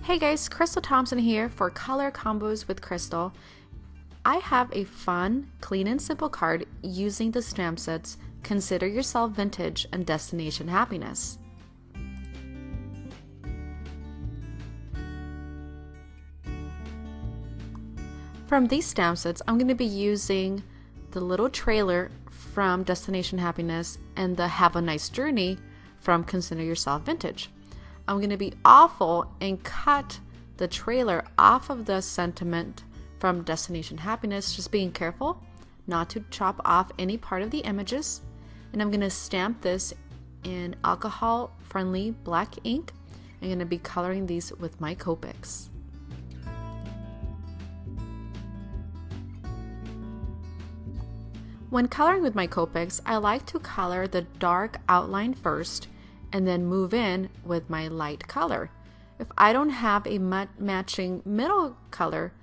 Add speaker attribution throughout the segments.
Speaker 1: Hey guys, Crystal Thompson here for Color Combos with Crystal. I have a fun, clean and simple card using the stamp sets Consider Yourself Vintage and Destination Happiness. From these stamp sets, I'm going to be using the little trailer from Destination Happiness and the Have a Nice Journey from Consider Yourself Vintage. I'm going to be awful and cut the trailer off of the sentiment from Destination Happiness, just being careful not to chop off any part of the images. And I'm going to stamp this in alcohol-friendly black ink. I'm going to be coloring these with my Copics. When coloring with my Copics, I like to color the dark outline first and then move in with my light color. If I don't have a matching middle color,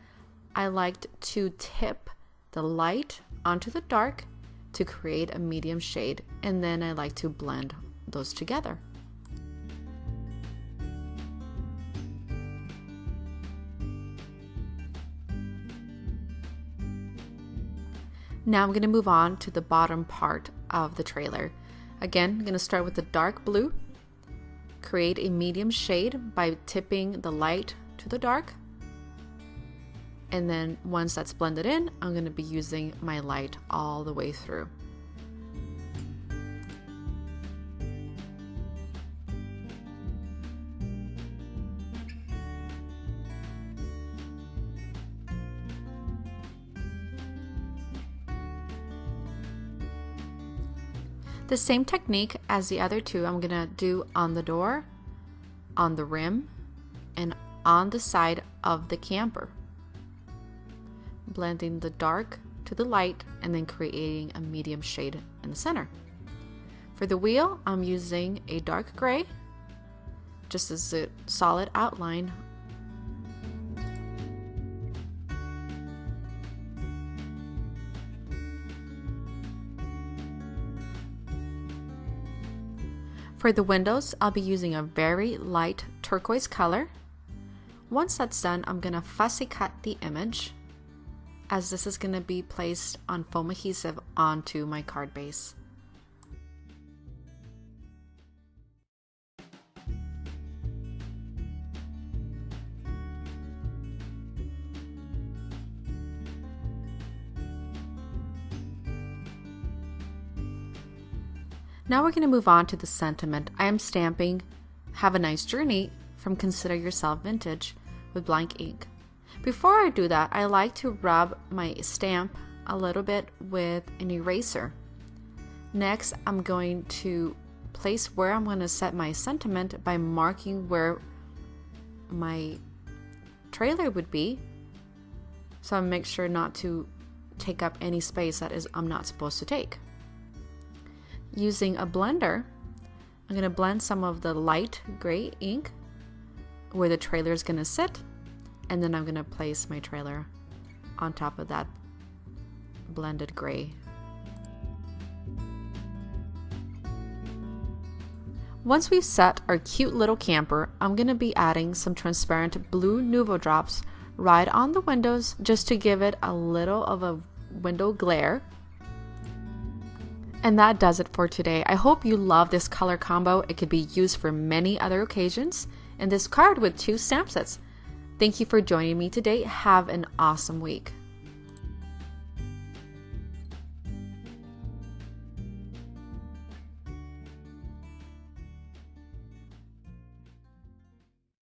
Speaker 1: I like to tip the light onto the dark to create a medium shade, and then I like to blend those together. Now I'm going to move on to the bottom part of the trailer. Again, I'm going to start with the dark blue, create a medium shade by tipping the light to the dark, and then once that's blended in, I'm going to be using my light all the way through. The same technique as the other two I'm gonna do on the door, on the rim, and on the side of the camper. Blending the dark to the light and then creating a medium shade in the center. For the wheel, I'm using a dark gray, just as a solid outline. For the windows, I'll be using a very light turquoise color. Once that's done, I'm going to fussy cut the image, as this is going to be placed on foam adhesive onto my card base. Now we're going to move on to the sentiment. I am stamping Have a Nice Journey from Consider Yourself Vintage with blank ink. Before I do that, I like to rub my stamp a little bit with an eraser. Next, I'm going to place where I'm going to set my sentiment by marking where my trailer would be. So I make sure not to take up any space that I'm not supposed to take. Using a blender, I'm going to blend some of the light gray ink where the trailer is going to sit, and then I'm going to place my trailer on top of that blended gray. Once we've set our cute little camper, I'm going to be adding some transparent blue Nuvo drops right on the windows just to give it a little of a window glare. And that does it for today. I hope you love this color combo. It could be used for many other occasions. And this card with 2 stamp sets. Thank you for joining me today. Have an awesome week.